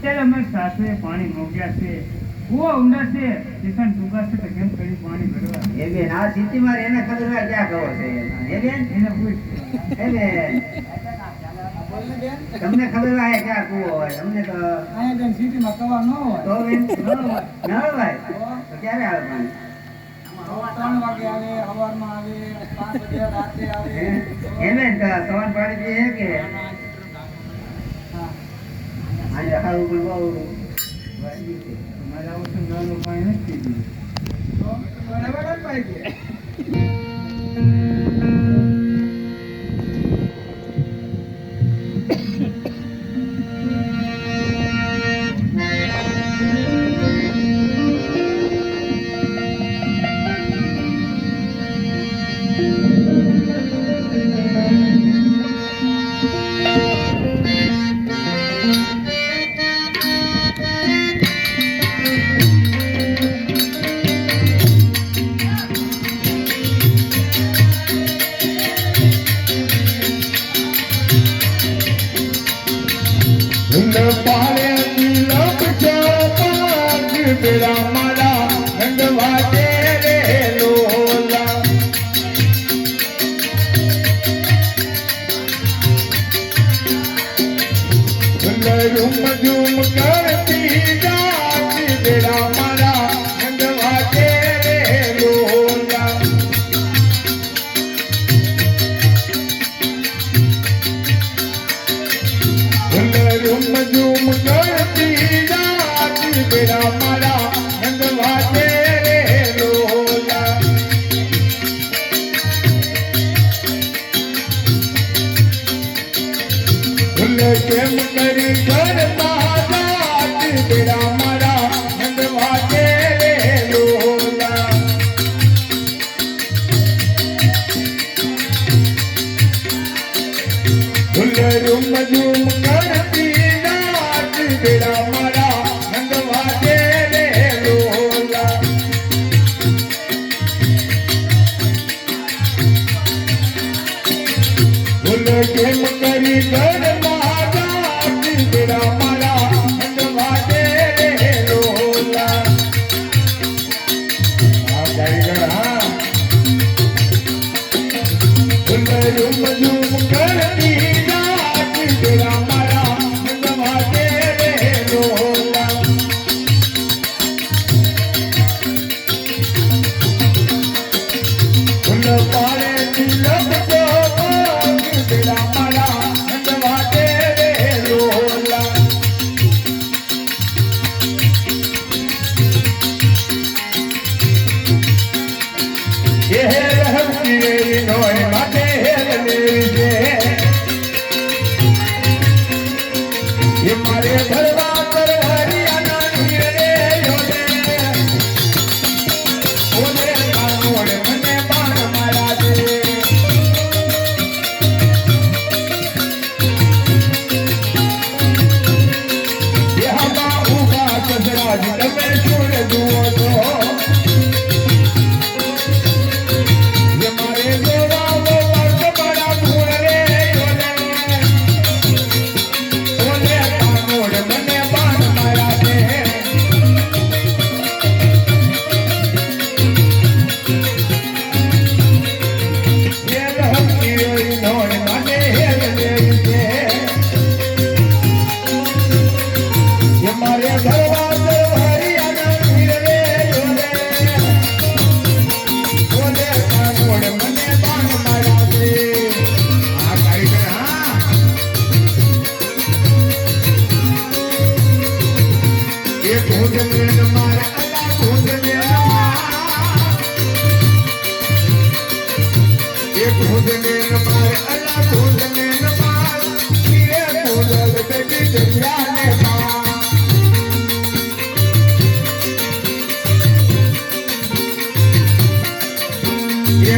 અત્યારે અમે સાસરે પાણી મોક્યા છે, કુવા ઊંડા છે, કિસાન ટૂંકા છે, તો કેમ કરી પાણી ભરવા? એ બેન આ સિટીમાં એને ખબર હોય ક્યાં કહો છે એ બેન એને પૂછ. એ બેન તમને ખબર હોય ક્યાં કુવો હોય? તમને તો અહીંયા બેન સિટીમાં કવા ન હોય. તો બેન ન હોય તો ક્યારે આવે પાણી? 3 વાગે આવે, સવારમાં આવે, 5 વાગે રાતે આવે. એ બેન તો સવાર પાણી પીએ કે આજે હારું પણ બહુ મારા ઓછું નાનું પાણી નથી પીધું તો બરાબર જ પાઈ દે. झूम करती जाती बेड़ा मारा गंगवा तेरे लोला झूम करती जाती बेड़ा मारा गंगवा तेरे लोला केम करी करता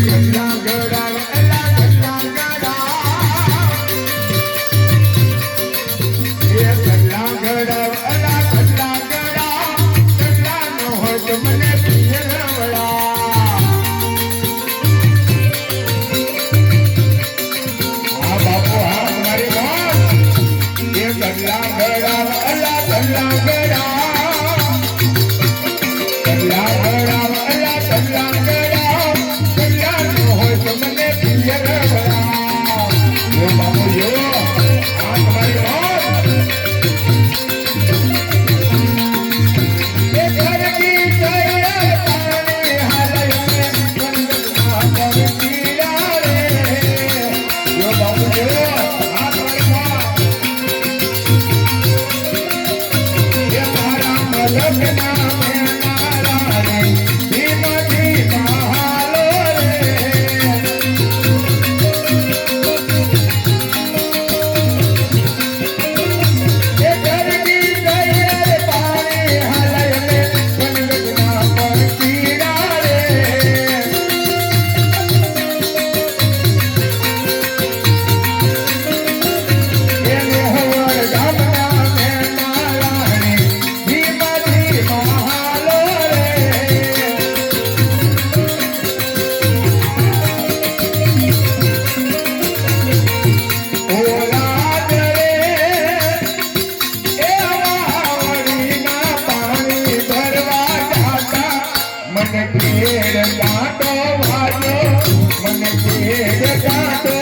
કલ્લા ગડા એલા કલ્લા ગડા એ કલ્લા ગડા એલા કલ્લા ગડા કલ્લા નો હોય તો મને પિયરવડા હા બાપુ હા મારી વાત એ કલ્લા ગડા એલા કલ્લા ગડા કલ્લા ગડા એલા કલ્લા ગડા કલ્લા નો હોય તો મને પિયરવડા યો બાપુ યો હા તમારી વાત એ ધરતી જય પાણી હાલય મે ગંગા પવતી રે યો બાપુ યો હા તમારી વાત એ મારા મલકના મેનારા રે ધીમા ધીમા હાલો રે એ ધરતી જય પાણી હાલય મે ગંગા પવતી રે એને હવર ગામના મેનારા રે ધીમા ધીમા હાલો રે ઓલાદ રે એ વાવડીના પાણી ભરવા જાતા મને કેડ કાંટો વાગ્યો મને કેડ કાંટો